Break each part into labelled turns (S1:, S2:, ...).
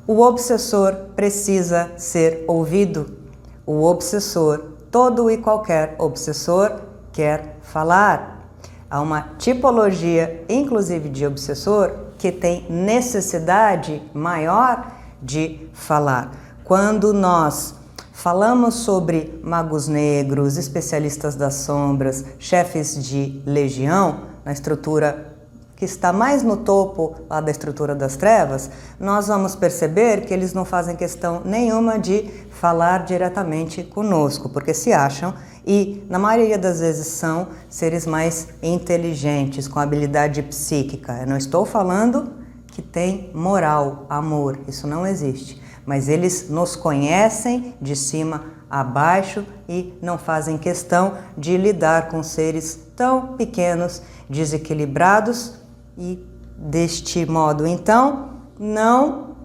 S1: O obsessor precisa ser ouvido. O obsessor, todo e qualquer obsessor, quer falar. Há uma tipologia, inclusive de obsessor, que tem necessidade maior de falar. Quando nós falamos sobre magos negros, especialistas das sombras, chefes de legião, na estrutura que está mais no topo lá da estrutura das trevas, nós vamos perceber que eles não fazem questão nenhuma de falar diretamente conosco, porque se acham, e na maioria das vezes são, seres mais inteligentes, com habilidade psíquica. Eu não estou falando que tem moral, amor, isso não existe. Mas eles nos conhecem de cima a baixo e não fazem questão de lidar com seres tão pequenos, desequilibrados e deste modo, então, não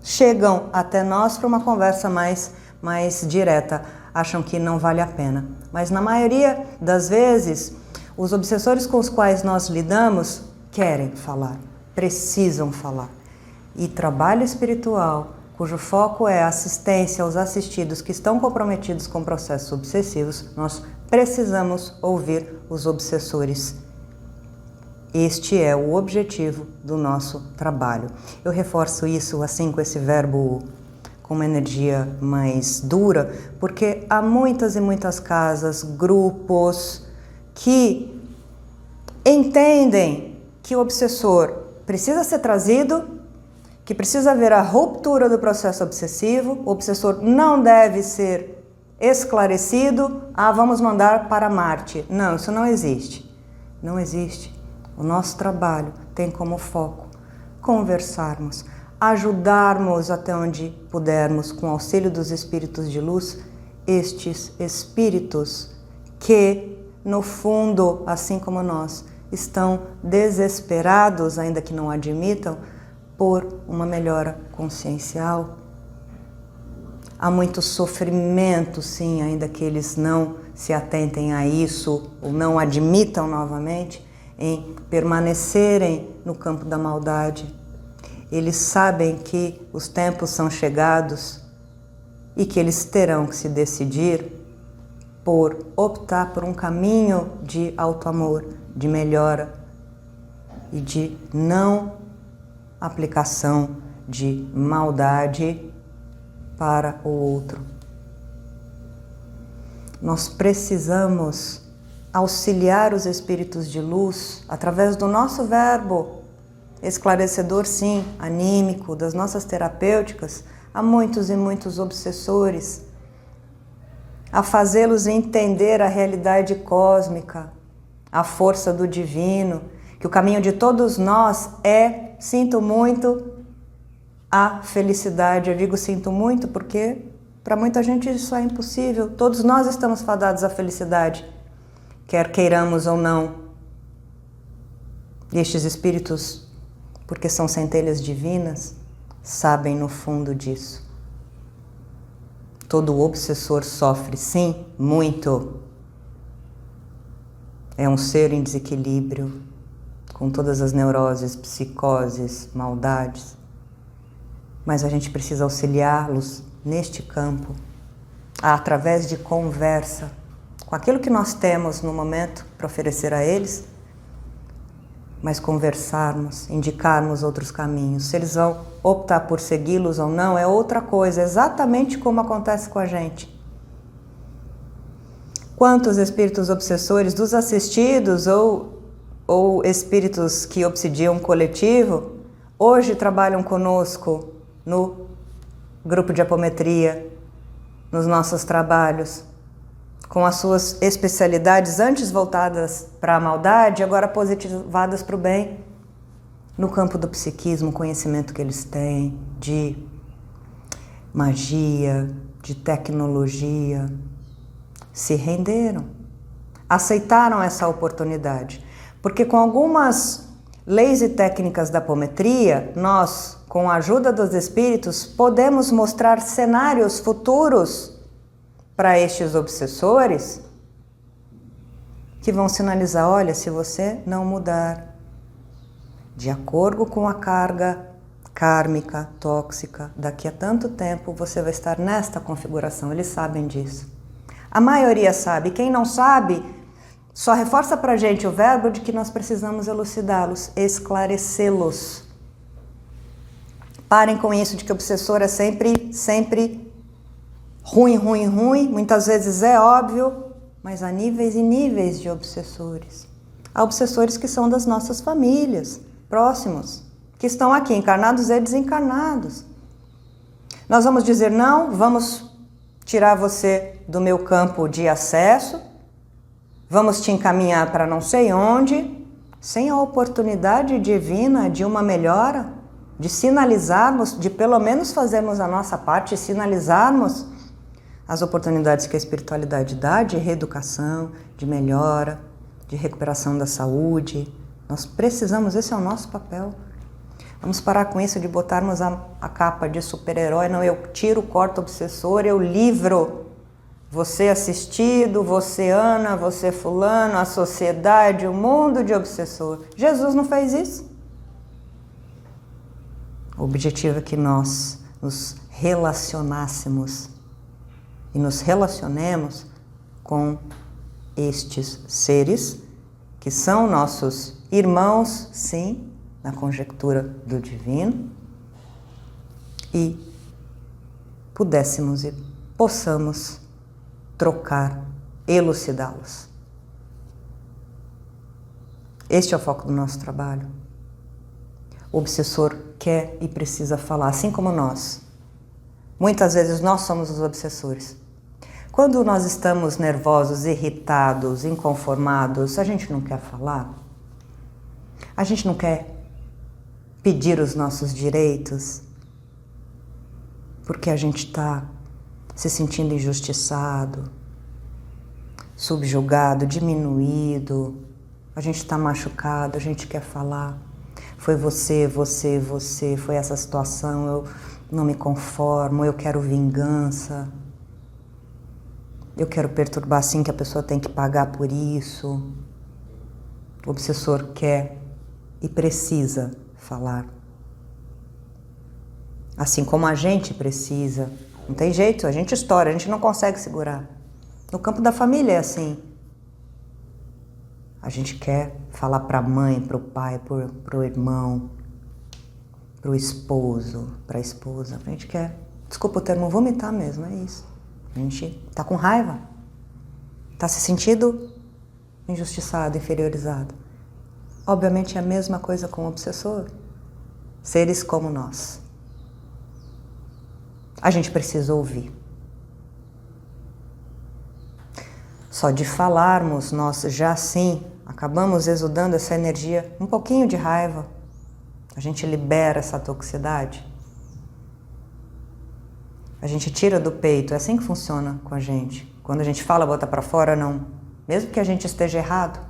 S1: chegam até nós para uma conversa mais direta, acham que não vale a pena. Mas na maioria das vezes, os obsessores com os quais nós lidamos querem falar, precisam falar. E trabalho espiritual, cujo foco é assistência aos assistidos que estão comprometidos com processos obsessivos, nós precisamos ouvir os obsessores. Este é o objetivo do nosso trabalho. Eu reforço isso assim com esse verbo com uma energia mais dura, porque há muitas e muitas casas, grupos que entendem que o obsessor precisa ser trazido, que precisa haver a ruptura do processo obsessivo, o obsessor não deve ser esclarecido, vamos mandar para Marte. Não, isso não existe. Não existe. O nosso trabalho tem como foco conversarmos, ajudarmos até onde pudermos, com o auxílio dos espíritos de luz, estes espíritos que, no fundo, assim como nós, estão desesperados, ainda que não admitam, por uma melhora consciencial. Há muito sofrimento, sim, ainda que eles não se atentem a isso ou não admitam novamente, em permanecerem no campo da maldade. Eles sabem que os tempos são chegados e que eles terão que se decidir por optar por um caminho de auto-amor, de melhora e de não aplicação de maldade para o outro. Nós precisamos auxiliar os espíritos de luz através do nosso verbo esclarecedor, sim, anímico, das nossas terapêuticas. Há muitos e muitos obsessores, a fazê-los entender a realidade cósmica, a força do divino, que o caminho de todos nós é, sinto muito, a felicidade. Eu digo sinto muito porque para muita gente isso é impossível. Todos nós estamos fadados à felicidade, quer queiramos ou não. E estes espíritos, porque são centelhas divinas, sabem no fundo disso. Todo obsessor sofre, sim, muito. É um ser em desequilíbrio, com todas as neuroses, psicoses, maldades. Mas a gente precisa auxiliá-los neste campo, através de conversa, com aquilo que nós temos no momento para oferecer a eles, mas conversarmos, indicarmos outros caminhos. Se eles vão optar por segui-los ou não é outra coisa, exatamente como acontece com a gente. Quantos espíritos obsessores dos assistidos ou espíritos que obsidiam o coletivo hoje trabalham conosco no grupo de apometria, nos nossos trabalhos, com as suas especialidades antes voltadas para a maldade, agora positivadas para o bem, no campo do psiquismo, o conhecimento que eles têm de magia, de tecnologia, se renderam, aceitaram essa oportunidade, porque com algumas leis e técnicas da apometria, nós, com a ajuda dos espíritos, podemos mostrar cenários futuros para estes obsessores que vão sinalizar, olha, se você não mudar de acordo com a carga kármica, tóxica. Daqui a tanto tempo você vai estar nesta configuração, eles sabem disso. A maioria sabe. Quem não sabe, só reforça pra gente o verbo de que nós precisamos elucidá-los, esclarecê-los. Parem com isso de que o obsessor é sempre ruim, muitas vezes é óbvio, mas há níveis e níveis de obsessores. Há obsessores que são das nossas famílias, próximos, que estão aqui, encarnados e desencarnados. Nós vamos dizer, não, vamos tirar você do meu campo de acesso, vamos te encaminhar para não sei onde, sem a oportunidade divina de uma melhora, de sinalizarmos, de pelo menos fazermos a nossa parte, sinalizarmos as oportunidades que a espiritualidade dá de reeducação, de melhora, de recuperação da saúde. Nós precisamos, esse é o nosso papel. Vamos parar com isso de botarmos a capa de super-herói. Não, eu tiro, corto o obsessor, eu livro você assistido, você Ana, você fulano, a sociedade, o mundo de obsessor. Jesus não fez isso. O objetivo é que nós nos relacionássemos e nos relacionemos com estes seres que são nossos irmãos, sim, na conjectura do divino, e pudéssemos e possamos trocar, elucidá-los. Este é o foco do nosso trabalho. O obsessor quer e precisa falar, assim como nós. Muitas vezes nós somos os obsessores. Quando nós estamos nervosos, irritados, inconformados, a gente não quer falar. A gente não quer pedir os nossos direitos, porque a gente está se sentindo injustiçado, subjugado, diminuído, a gente está machucado, a gente quer falar. Foi você, foi essa situação, eu não me conformo, eu quero vingança, eu quero perturbar assim que a pessoa tem que pagar por isso. O obsessor quer e precisa falar. Assim como a gente precisa. Não tem jeito, a gente estoura, a gente não consegue segurar. No campo da família é assim. A gente quer falar para a mãe, para o pai, para o irmão, para o esposo, para a esposa. A gente quer, desculpa o termo, vomitar mesmo, é isso. A gente está com raiva, está se sentindo injustiçado, inferiorizado. Obviamente é a mesma coisa com o obsessor. Seres como nós. A gente precisa ouvir. Só de falarmos, nós já sim acabamos exudando essa energia, um pouquinho de raiva. A gente libera essa toxicidade. A gente tira do peito, é assim que funciona com a gente. Quando a gente fala, bota para fora, não. Mesmo que a gente esteja errado,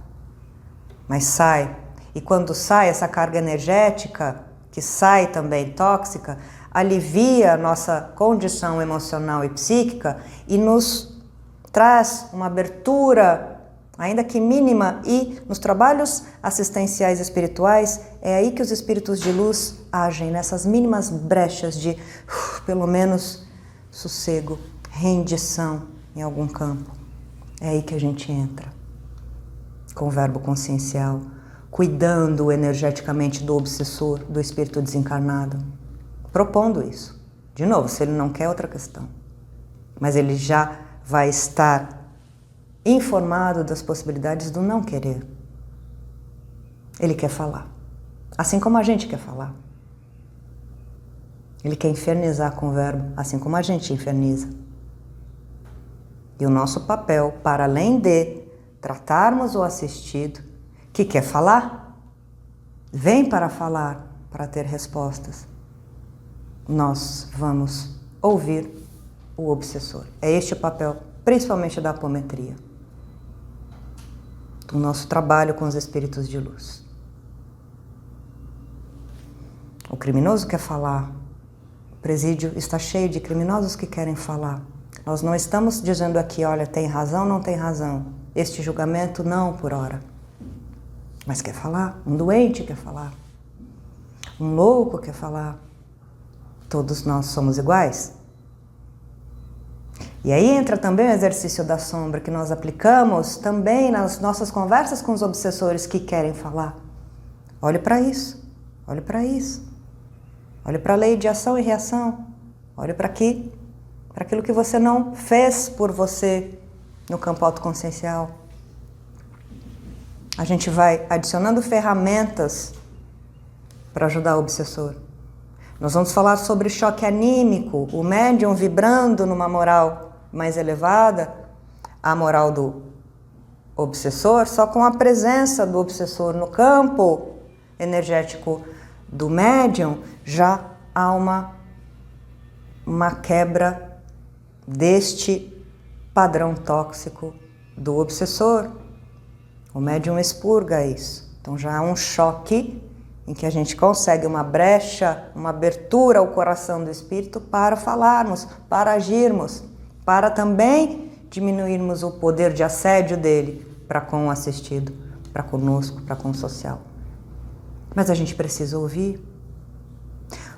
S1: mas sai. E quando sai, essa carga energética, que sai também tóxica, alivia a nossa condição emocional e psíquica e nos traz uma abertura, ainda que mínima, e nos trabalhos assistenciais espirituais, é aí que os espíritos de luz agem, nessas mínimas brechas de, pelo menos, sossego, rendição em algum campo. É aí que a gente entra, com o verbo consciencial, cuidando energeticamente do obsessor, do espírito desencarnado, propondo isso. De novo, se ele não quer, outra questão. Mas ele já vai estar informado das possibilidades do não querer. Ele quer falar, assim como a gente quer falar. Ele quer infernizar com o verbo, assim como a gente inferniza. E o nosso papel, para além de tratarmos o assistido, que quer falar, vem para falar, para ter respostas. Nós vamos ouvir o obsessor. É este o papel, principalmente da apometria. Do nosso trabalho com os espíritos de luz. O criminoso quer falar. O presídio está cheio de criminosos que querem falar. Nós não estamos dizendo aqui, olha, tem razão, não tem razão. Este julgamento não por hora. Mas quer falar. Um doente quer falar. Um louco quer falar. Todos nós somos iguais. E aí entra também o exercício da sombra que nós aplicamos também nas nossas conversas com os obsessores que querem falar. Olhe para isso, olhe para isso. Olhe para a lei de ação e reação. Olhe para aqui, para aquilo que você não fez por você no campo autoconsciencial. A gente vai adicionando ferramentas para ajudar o obsessor. Nós vamos falar sobre choque anímico, o médium vibrando numa moral mais elevada, a moral do obsessor, só com a presença do obsessor no campo energético do médium, já há uma quebra deste padrão tóxico do obsessor. O médium expurga isso. Então já há um choque em que a gente consegue uma brecha, uma abertura ao coração do espírito para falarmos, para agirmos, para também diminuirmos o poder de assédio dele para com o assistido, para conosco, para com o social. Mas a gente precisa ouvir.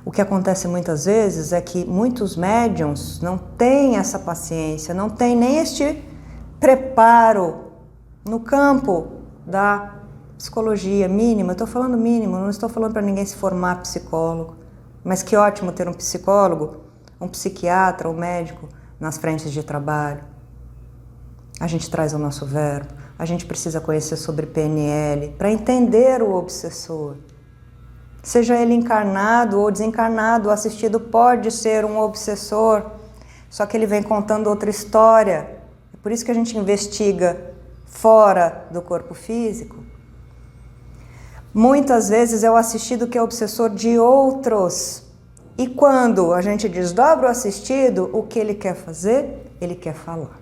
S1: O que acontece muitas vezes é que muitos médiums não têm essa paciência, não têm nem este preparo no campo da psicologia mínima. Eu estou falando mínimo, não estou falando para ninguém se formar psicólogo, mas que ótimo ter um psicólogo, um psiquiatra, um médico nas frentes de trabalho. A gente traz o nosso verbo, a gente precisa conhecer sobre PNL para entender o obsessor. Seja ele encarnado ou desencarnado, o assistido pode ser um obsessor, só que ele vem contando outra história. É por isso que a gente investiga fora do corpo físico. Muitas vezes é o assistido que é obsessor de outros. E quando a gente desdobra o assistido, o que ele quer fazer? Ele quer falar.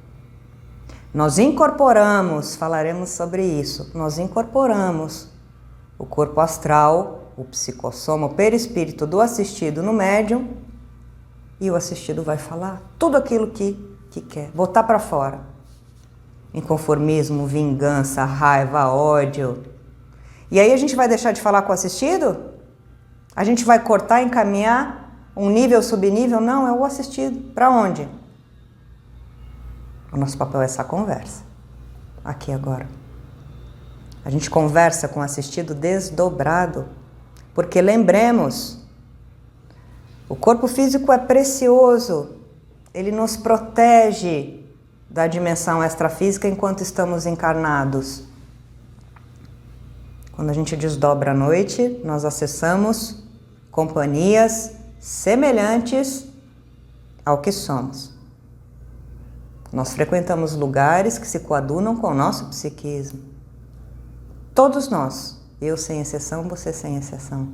S1: Nós incorporamos, falaremos sobre isso, nós incorporamos o corpo astral, o psicossoma, o perispírito do assistido no médium, e o assistido vai falar tudo aquilo que quer, botar para fora. Inconformismo, vingança, raiva, ódio. E aí a gente vai deixar de falar com o assistido? A gente vai cortar, encaminhar um nível, subnível? Não, é o assistido. Para onde? O nosso papel é essa conversa. Aqui agora. A gente conversa com o assistido desdobrado. Porque lembremos, o corpo físico é precioso. Ele nos protege da dimensão extrafísica enquanto estamos encarnados. Quando a gente desdobra à noite, nós acessamos companhias semelhantes ao que somos. Nós frequentamos lugares que se coadunam com o nosso psiquismo. Todos nós, eu sem exceção, você sem exceção.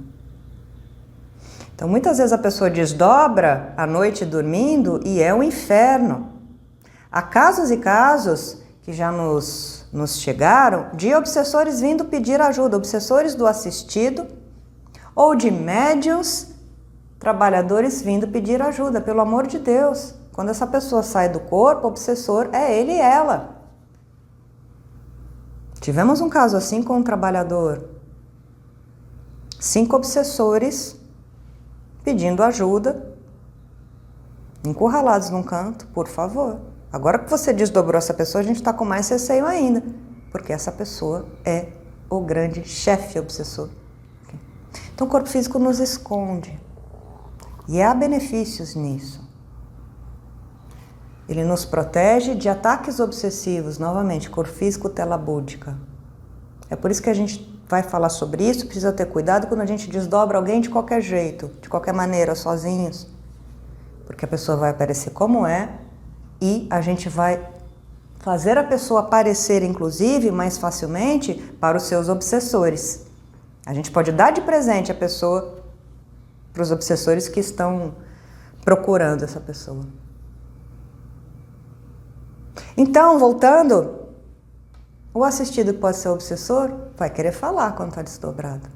S1: Então muitas vezes a pessoa desdobra à noite dormindo e é um inferno. Há casos e casos que já nos chegaram de obsessores vindo pedir ajuda, obsessores do assistido ou de médiuns, trabalhadores vindo pedir ajuda, pelo amor de Deus. Quando essa pessoa sai do corpo, o obsessor é ele e ela. Tivemos um caso assim com um trabalhador. 5 obsessores pedindo ajuda, encurralados num canto, por favor. Agora que você desdobrou essa pessoa, a gente está com mais receio ainda, porque essa pessoa é o grande chefe obsessor. Então o corpo físico nos esconde. E há benefícios nisso. Ele nos protege de ataques obsessivos, novamente, corpo físico, tela búdica. É por isso que a gente vai falar sobre isso, precisa ter cuidado quando a gente desdobra alguém de qualquer jeito, de qualquer maneira, sozinhos. Porque a pessoa vai aparecer como é e a gente vai fazer a pessoa aparecer, inclusive, mais facilmente para os seus obsessores. A gente pode dar de presente a pessoa para os obsessores que estão procurando essa pessoa. Então, voltando, o assistido que pode ser obsessor vai querer falar quando está desdobrado.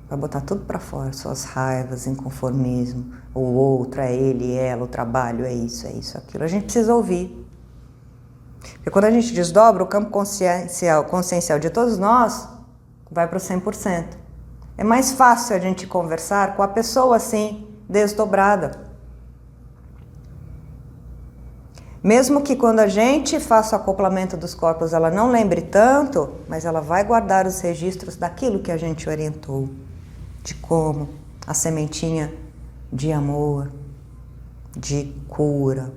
S1: Vai botar tudo para fora, suas raivas, inconformismo, o outro, é ele, ela, o trabalho, é isso, aquilo. A gente precisa ouvir. Porque quando a gente desdobra, o campo consciencial de todos nós vai para o 100%. É mais fácil a gente conversar com a pessoa assim, desdobrada. Mesmo que quando a gente faça o acoplamento dos corpos ela não lembre tanto, mas ela vai guardar os registros daquilo que a gente orientou, de como a sementinha de amor, de cura.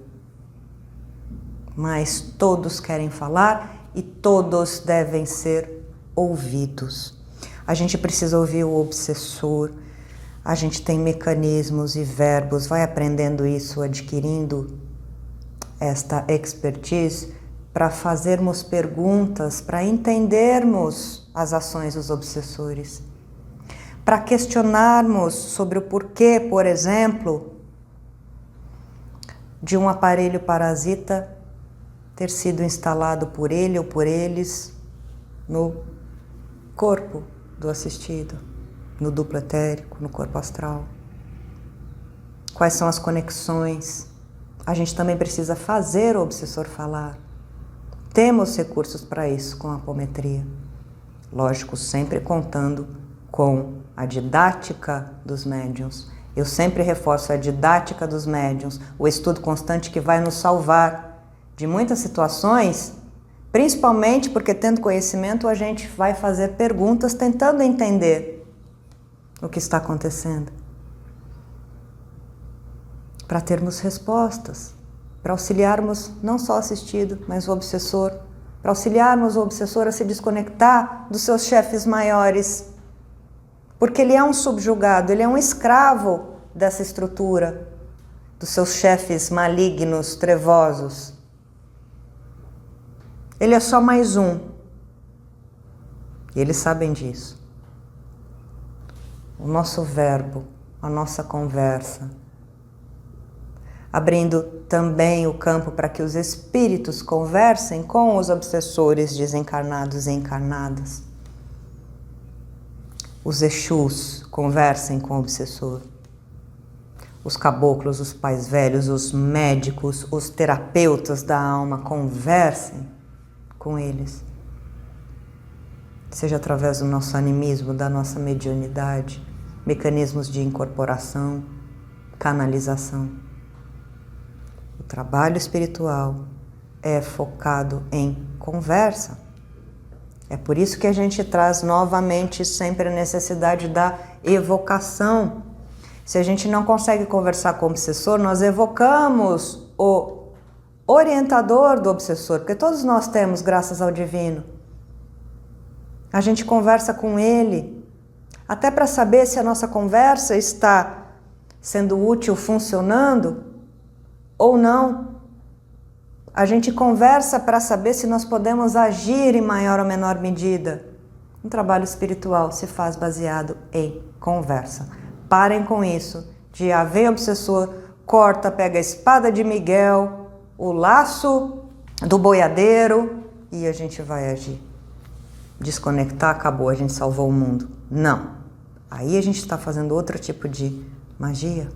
S1: Mas todos querem falar e todos devem ser ouvidos. A gente precisa ouvir o obsessor, a gente tem mecanismos e verbos, vai aprendendo isso, adquirindo esta expertise para fazermos perguntas, para entendermos as ações dos obsessores, para questionarmos sobre o porquê, por exemplo, de um aparelho parasita ter sido instalado por ele ou por eles no corpo do assistido, no duplo etérico, no corpo astral. Quais são as conexões? A gente também precisa fazer o obsessor falar. Temos recursos para isso com a apometria. Lógico, sempre contando com a didática dos médiuns. Eu sempre reforço a didática dos médiuns, o estudo constante que vai nos salvar de muitas situações, principalmente porque, tendo conhecimento, a gente vai fazer perguntas tentando entender o que está acontecendo, para termos respostas, para auxiliarmos não só o assistido, mas o obsessor, para auxiliarmos o obsessor a se desconectar dos seus chefes maiores, porque ele é um subjugado, ele é um escravo dessa estrutura, dos seus chefes malignos, trevosos. Ele é só mais um. E eles sabem disso. O nosso verbo, a nossa conversa, abrindo também o campo para que os espíritos conversem com os obsessores desencarnados e encarnadas. Os Exus conversem com o obsessor. Os caboclos, os pais velhos, os médicos, os terapeutas da alma conversem com eles, seja através do nosso animismo, da nossa mediunidade, mecanismos de incorporação, canalização. O trabalho espiritual é focado em conversa. É por isso que a gente traz novamente sempre a necessidade da evocação. Se a gente não consegue conversar com o obsessor, nós evocamos o orientador do obsessor, porque todos nós temos, graças ao divino. A gente conversa com ele, até para saber se a nossa conversa está sendo útil, funcionando ou não. A gente conversa para saber se nós podemos agir em maior ou menor medida. Um trabalho espiritual se faz baseado em conversa. Parem com isso, de vem obsessor, corta, pega a espada de Miguel, o laço do boiadeiro e a gente vai agir. Desconectar, acabou, a gente salvou o mundo. Não. Aí a gente está fazendo outro tipo de magia.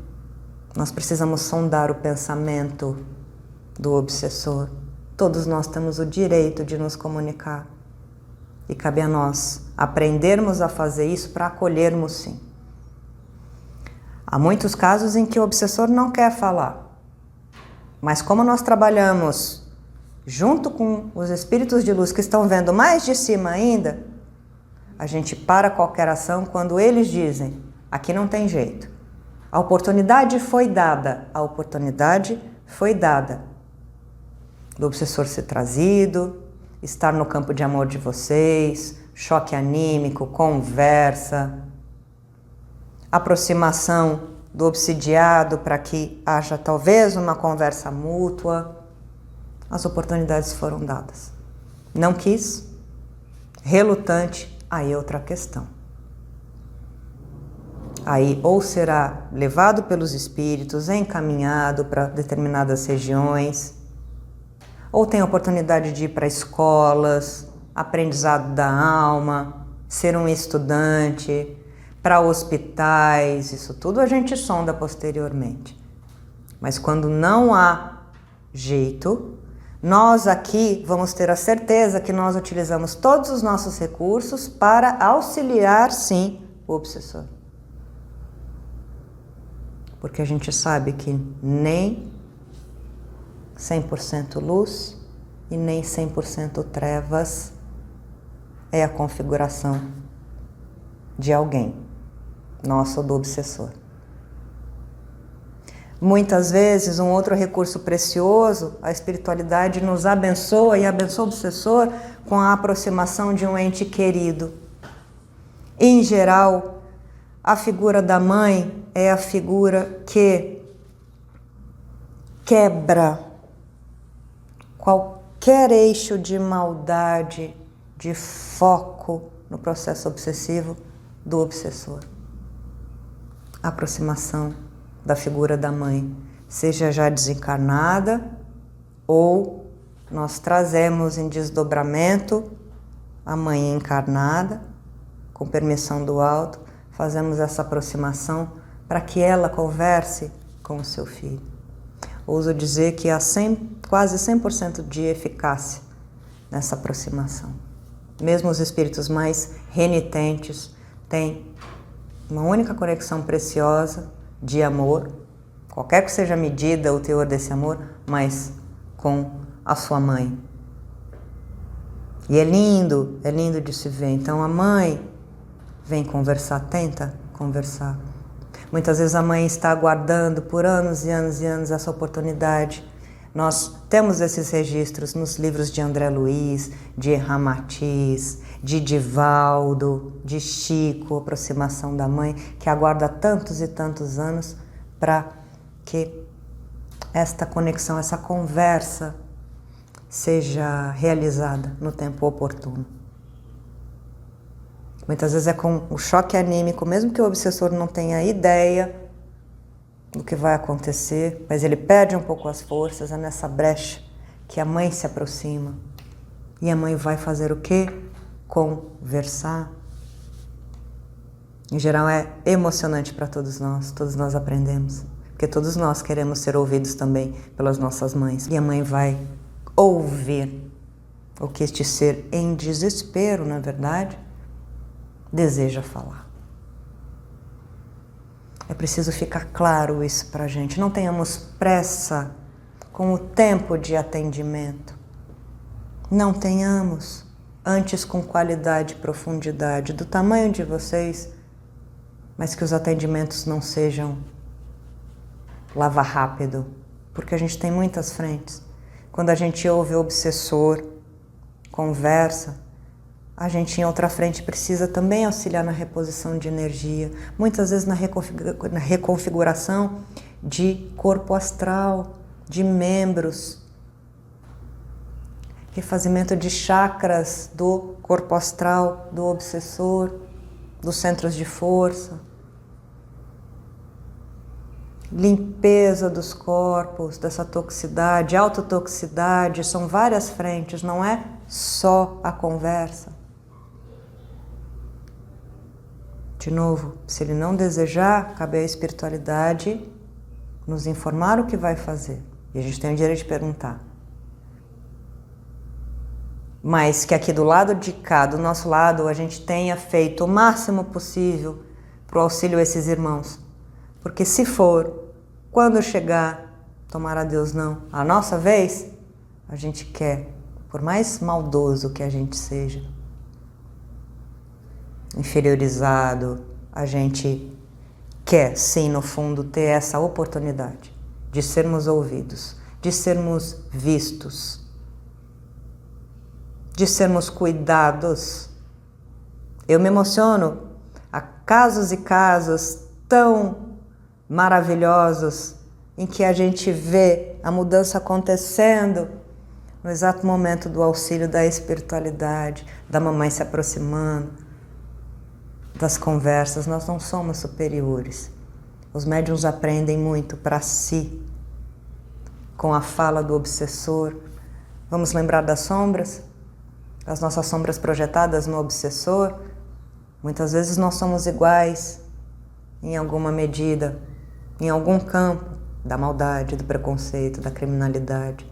S1: Nós precisamos sondar o pensamento do obsessor. Todos nós temos o direito de nos comunicar. E cabe a nós aprendermos a fazer isso para acolhermos sim. Há muitos casos em que o obsessor não quer falar. Mas como nós trabalhamos junto com os espíritos de luz que estão vendo mais de cima ainda, a gente para qualquer ação quando eles dizem, aqui não tem jeito. A oportunidade foi dada, a oportunidade foi dada. Do obsessor ser trazido, estar no campo de amor de vocês, choque anímico, conversa, aproximação do obsidiado para que haja talvez uma conversa mútua. As oportunidades foram dadas. Não quis, relutante, aí é outra questão. Aí ou será levado pelos espíritos, encaminhado para determinadas regiões, ou tem a oportunidade de ir para escolas, aprendizado da alma, ser um estudante, para hospitais, isso tudo a gente sonda posteriormente. Mas quando não há jeito, nós aqui vamos ter a certeza que nós utilizamos todos os nossos recursos para auxiliar, sim, o obsessor. Porque a gente sabe que nem 100% luz e nem 100% trevas é a configuração de alguém, nosso ou do obsessor. Muitas vezes, um outro recurso precioso, a espiritualidade nos abençoa e abençoa o obsessor com a aproximação de um ente querido. Em geral, a figura da mãe é a figura que quebra qualquer eixo de maldade, de foco no processo obsessivo do obsessor. A aproximação da figura da mãe, seja já desencarnada ou nós trazemos em desdobramento a mãe encarnada, com permissão do alto, fazemos essa aproximação para que ela converse com o seu filho. Ouso dizer que há quase 100% de eficácia nessa aproximação. Mesmo os espíritos mais renitentes têm uma única conexão preciosa de amor, qualquer que seja a medida, o teor desse amor, mas com a sua mãe. E é lindo de se ver. Então a mãe vem conversar, tenta conversar. Muitas vezes a mãe está aguardando por anos e anos e anos essa oportunidade. Nós temos esses registros nos livros de André Luiz, de Ramatiz, de Divaldo, de Chico, aproximação da mãe, que aguarda tantos e tantos anos para que esta conexão, essa conversa seja realizada no tempo oportuno. Muitas vezes é com o choque anímico, mesmo que o obsessor não tenha ideia do que vai acontecer, mas ele perde um pouco as forças, é nessa brecha que a mãe se aproxima. E a mãe vai fazer o quê? Conversar. Em geral é emocionante para todos nós aprendemos, porque todos nós queremos ser ouvidos também pelas nossas mães. E a mãe vai ouvir o que este ser em desespero, na verdade, deseja falar. É preciso ficar claro isso para a gente. Não tenhamos pressa com o tempo de atendimento. Não tenhamos, antes com qualidade e profundidade, do tamanho de vocês, mas que os atendimentos não sejam lava rápido, porque a gente tem muitas frentes. Quando a gente ouve o obsessor, conversa, a gente em outra frente precisa também auxiliar na reposição de energia, muitas vezes na reconfiguração de corpo astral, de membros, refazimento de chakras do corpo astral, do obsessor, dos centros de força, limpeza dos corpos, dessa toxicidade, autotoxicidade, são várias frentes, não é só a conversa. De novo, se ele não desejar, cabe à espiritualidade nos informar o que vai fazer. E a gente tem o direito de perguntar. Mas que aqui do lado de cá, do nosso lado, a gente tenha feito o máximo possível para o auxílio a esses irmãos. Porque se for, quando chegar, tomara Deus não, a nossa vez, a gente quer, por mais maldoso que a gente seja, inferiorizado, a gente quer, sim, no fundo, ter essa oportunidade de sermos ouvidos, de sermos vistos, de sermos cuidados. Eu me emociono a casos e casos tão maravilhosos em que a gente vê a mudança acontecendo no exato momento do auxílio da espiritualidade, da mamãe se aproximando, das conversas. Nós não somos superiores. Os médiuns aprendem muito para si com a fala do obsessor. Vamos lembrar das sombras? As nossas sombras projetadas no obsessor? Muitas vezes nós somos iguais em alguma medida, em algum campo da maldade, do preconceito, da criminalidade,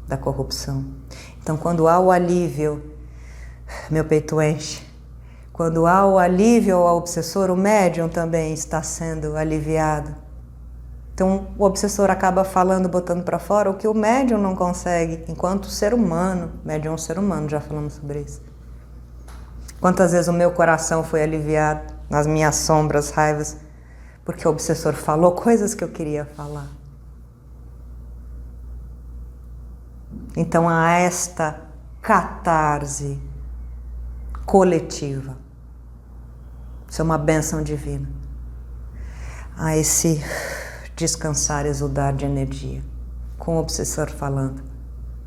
S1: da corrupção. Então, quando há o alívio, meu peito enche. Quando há o alívio ao obsessor, o médium também está sendo aliviado. Então, o obsessor acaba falando, botando para fora o que o médium não consegue, enquanto ser humano, médium é um ser humano, já falamos sobre isso. Quantas vezes o meu coração foi aliviado nas minhas sombras, raivas, porque o obsessor falou coisas que eu queria falar. Então, há esta catarse coletiva. Isso é uma bênção divina. Há esse descansar, exudar de energia, com o obsessor falando,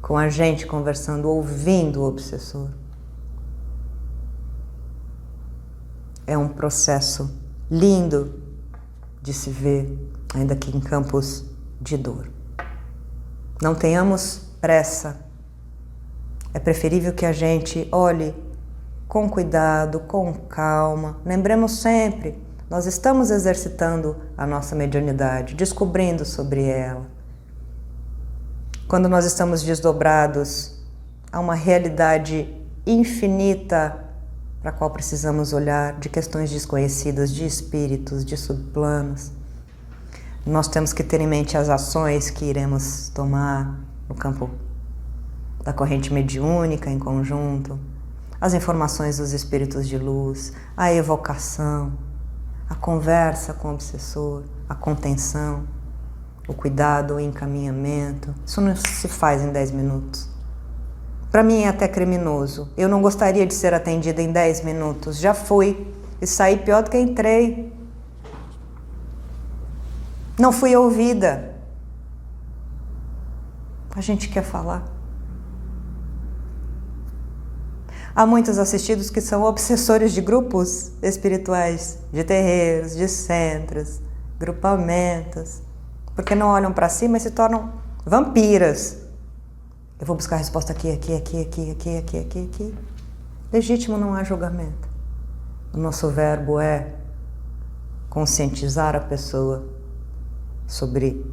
S1: com a gente conversando, ouvindo o obsessor. É um processo lindo de se ver, ainda que em campos de dor. Não tenhamos pressa. É preferível que a gente olhe com cuidado, com calma. Lembremos sempre, nós estamos exercitando a nossa mediunidade, descobrindo sobre ela. Quando nós estamos desdobrados a uma realidade infinita para a qual precisamos olhar, de questões desconhecidas, de espíritos, de subplanos, nós temos que ter em mente as ações que iremos tomar no campo da corrente mediúnica em conjunto, as informações dos espíritos de luz, a evocação, a conversa com o obsessor, a contenção, o cuidado, o encaminhamento. Isso não se faz em 10 minutos. Para mim é até criminoso. Eu não gostaria de ser atendida em 10 minutos. Já fui e saí pior do que entrei. Não fui ouvida. A gente quer falar. Há muitos assistidos que são obsessores de grupos espirituais, de terreiros, de centros, grupamentos, porque não olham para si, mas se tornam vampiras. Eu vou buscar a resposta aqui. Legítimo, não há julgamento. O nosso verbo é conscientizar a pessoa sobre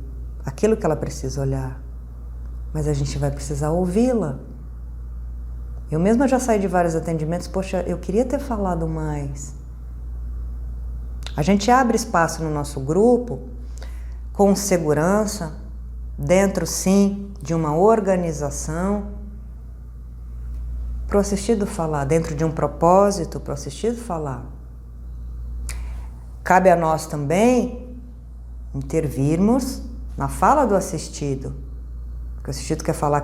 S1: aquilo que ela precisa olhar, mas a gente vai precisar ouvi-la. Eu mesma já saí de vários atendimentos, poxa, eu queria ter falado mais. A gente abre espaço no nosso grupo com segurança, dentro sim de uma organização, para o assistido falar, dentro de um propósito, para o assistido falar. Cabe a nós também intervirmos na fala do assistido. Porque o assistido quer falar,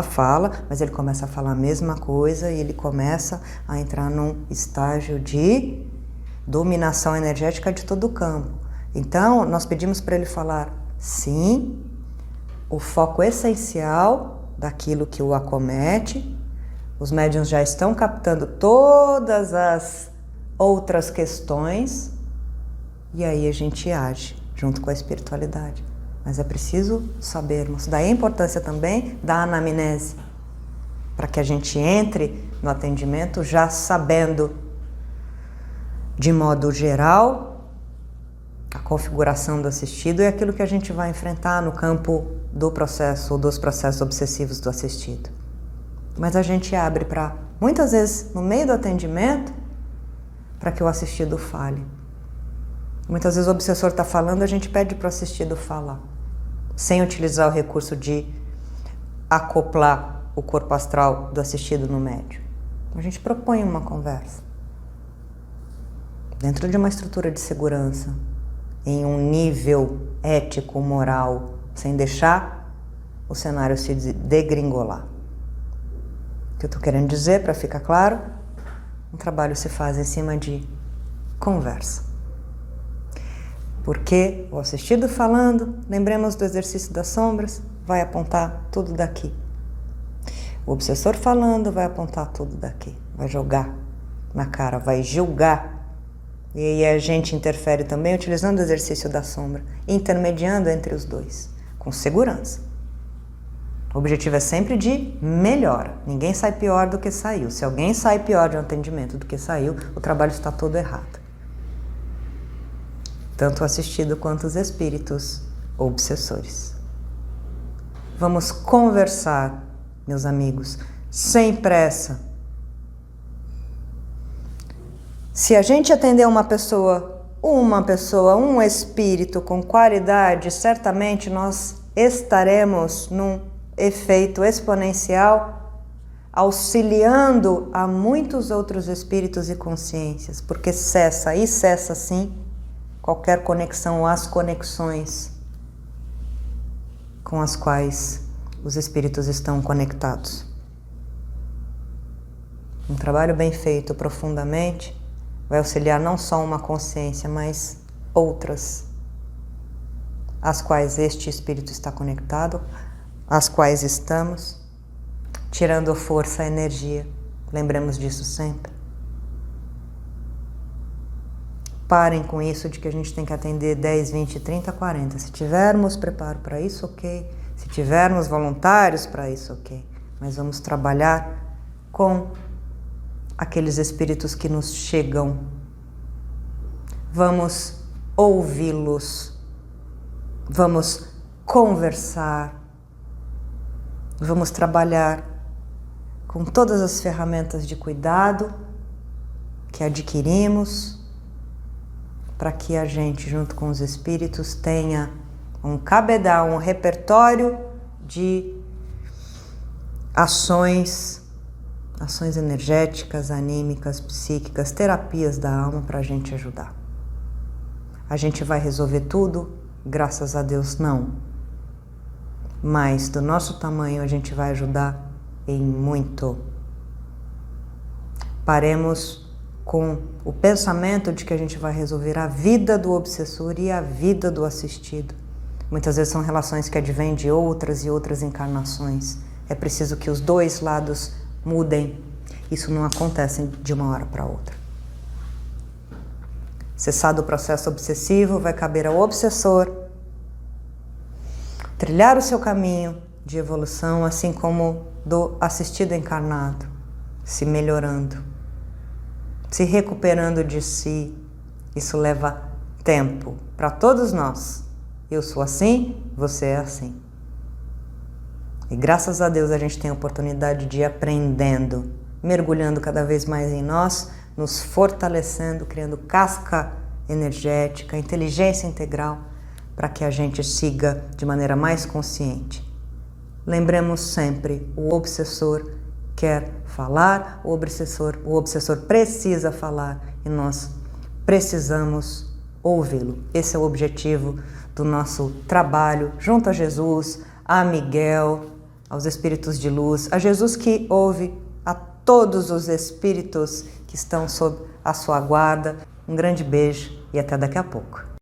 S1: fala, mas ele começa a falar a mesma coisa e ele começa a entrar num estágio de dominação energética de todo o campo. Então, nós pedimos para ele falar, sim, o foco essencial daquilo que o acomete. Os médiuns já estão captando todas as outras questões e aí a gente age junto com a espiritualidade. Mas é preciso sabermos. Daí a importância também da anamnese, para que a gente entre no atendimento já sabendo, de modo geral, a configuração do assistido e aquilo que a gente vai enfrentar no campo do processo ou dos processos obsessivos do assistido. Mas a gente abre para, muitas vezes, no meio do atendimento, para que o assistido fale. Muitas vezes o obsessor está falando, a gente pede para o assistido falar, sem utilizar o recurso de acoplar o corpo astral do assistido no médium. A gente propõe uma conversa dentro de uma estrutura de segurança, em um nível ético, moral, sem deixar o cenário se degringolar. O que eu estou querendo dizer, para ficar claro, um trabalho se faz em cima de conversa. Porque o assistido falando, lembremos do exercício das sombras, vai apontar tudo daqui. O obsessor falando vai apontar tudo daqui, vai jogar na cara, vai julgar. E aí a gente interfere também utilizando o exercício da sombra, intermediando entre os dois, com segurança. O objetivo é sempre de melhora. Ninguém sai pior do que saiu. Se alguém sai pior de um atendimento do que saiu, o trabalho está todo errado. Tanto o assistido quanto os espíritos obsessores. Vamos conversar, meus amigos, sem pressa. Se a gente atender uma pessoa uma pessoa, um espírito com qualidade, certamente nós estaremos num efeito exponencial, auxiliando a muitos outros espíritos e consciências, porque cessa e cessa sim qualquer conexão ou as conexões com as quais os espíritos estão conectados. Um trabalho bem feito profundamente vai auxiliar não só uma consciência, mas outras, às quais este espírito está conectado, às quais estamos, tirando força, energia. Lembremos disso sempre. Parem com isso de que a gente tem que atender 10, 20, 30, 40. Se tivermos preparo para isso, ok. Se tivermos voluntários para isso, ok. Mas vamos trabalhar com aqueles espíritos que nos chegam. Vamos ouvi-los. Vamos conversar. Vamos trabalhar com todas as ferramentas de cuidado que adquirimos, para que a gente, junto com os espíritos, tenha um cabedal, um repertório de ações energéticas, anímicas, psíquicas, terapias da alma para a gente ajudar. A gente vai resolver tudo? Graças a Deus, não. Mas do nosso tamanho a gente vai ajudar em muito. Paremos com o pensamento de que a gente vai resolver a vida do obsessor e a vida do assistido. Muitas vezes são relações que advêm de outras e outras encarnações. É preciso que os dois lados mudem. Isso não acontece de uma hora para outra. Cessado o processo obsessivo, vai caber ao obsessor trilhar o seu caminho de evolução, assim como do assistido encarnado, se melhorando, se recuperando de si. Isso leva tempo para todos nós. Eu sou assim, você é assim. E graças a Deus a gente tem a oportunidade de ir aprendendo, mergulhando cada vez mais em nós, nos fortalecendo, criando casca energética, inteligência integral, para que a gente siga de maneira mais consciente. Lembremos sempre, o obsessor quer falar, o obsessor precisa falar e nós precisamos ouvi-lo. Esse é o objetivo do nosso trabalho junto a Jesus, a Miguel, aos espíritos de luz, a Jesus que ouve a todos os espíritos que estão sob a sua guarda. Um grande beijo e até daqui a pouco.